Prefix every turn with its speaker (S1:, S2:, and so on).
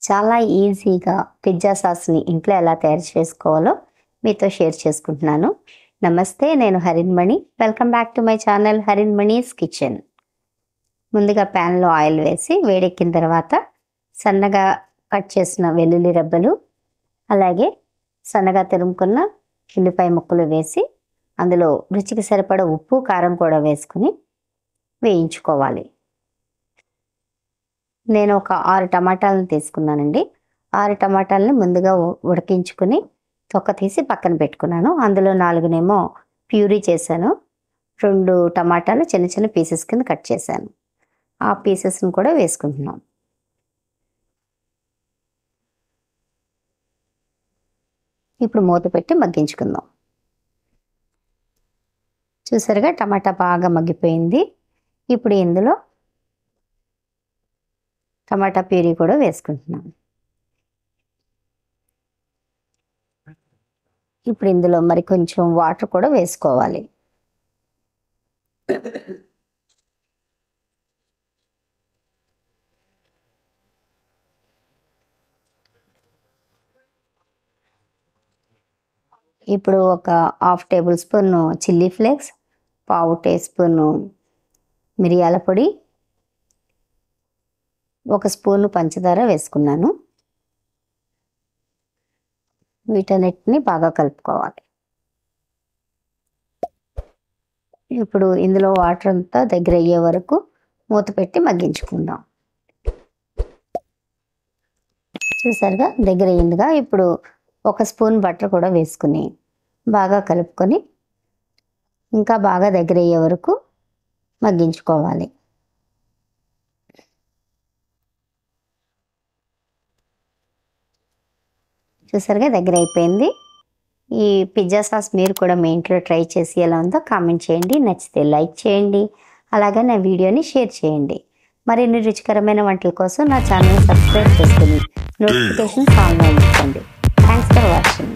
S1: చాలా ఈజీగా పిజ్జా సాస్ని ఇంట్లో ఎలా తయారు చేసుకోవాలో మీతో షేర్ చేసుకుంటున్నాను. నమస్తే, నేను Harinmani. Welcome back to my channel Harinmani's kitchen. ముందుగా ప్యాన్లో ఆయిల్ వేసి వేడెక్కిన తర్వాత సన్నగా కట్ చేసిన వెల్లుల్లి రెబ్బలు, అలాగే సన్నగా తురుముకున్న ఉల్లిపాయ ముక్కలు వేసి అందులో రుచికి సరిపడా ఉప్పు, కారం కూడా వేసుకుని వేయించుకోవాలి. నేను ఒక 6 టమాటాలను తీసుకున్నానండి. 6 టమాటాలని ముందుగా ఉడికించుకుని తొక్క తీసి పక్కన పెట్టుకున్నాను. అందులో 4నేమో ప్యూరీ చేశాను. 2 టమాటాలు చిన్న చిన్న పీసెస్ కింద కట్ చేశాను. ఆ పీసెస్ని కూడా వేసుకుంటున్నాం. ఇప్పుడు మూత పెట్టి మగ్గించుకుందాం. చూసారుగా టమాటా బాగా మగ్గిపోయింది. ఇప్పుడు ఇందులో టమాటా ప్యూరీ కూడా వేసుకుంటున్నాం. ఇప్పుడు ఇందులో మరి కొంచెం వాటర్ కూడా వేసుకోవాలి. ఇప్పుడు ఒక 1/2 tablespoon chilli flakes, 1/4 teaspoon మిరియాల పొడి, 1 స్పూను పంచదార వేసుకున్నాను. వీటన్నిటిని బాగా కలుపుకోవాలి. ఇప్పుడు ఇందులో వాటర్ అంతా దగ్గర అయ్యే వరకు మూత పెట్టి మగ్గించుకుందాం. చూసారుగా దగ్గర అయ్యిందిగా. ఇప్పుడు 1 స్పూన్ బటర్ కూడా వేసుకుని బాగా కలుపుకొని ఇంకా బాగా దగ్గర అయ్యే వరకు మగ్గించుకోవాలి. చూసారుగా దగ్గర అయిపోయింది. ఈ పిజ్జా సాస్ మీరు కూడా మీ ఇంట్లో ట్రై చేసి ఎలా ఉందో కామెంట్ చేయండి. నచ్చితే లైక్ చేయండి. అలాగే నా వీడియోని షేర్ చేయండి. మరిన్ని రుచికరమైన వంటల కోసం నా ఛానల్ని సబ్స్క్రైబ్ చేసుకుని నోటిఫికేషన్స్ ఆన్లో ఉంచుకోండి. Thanks for watching.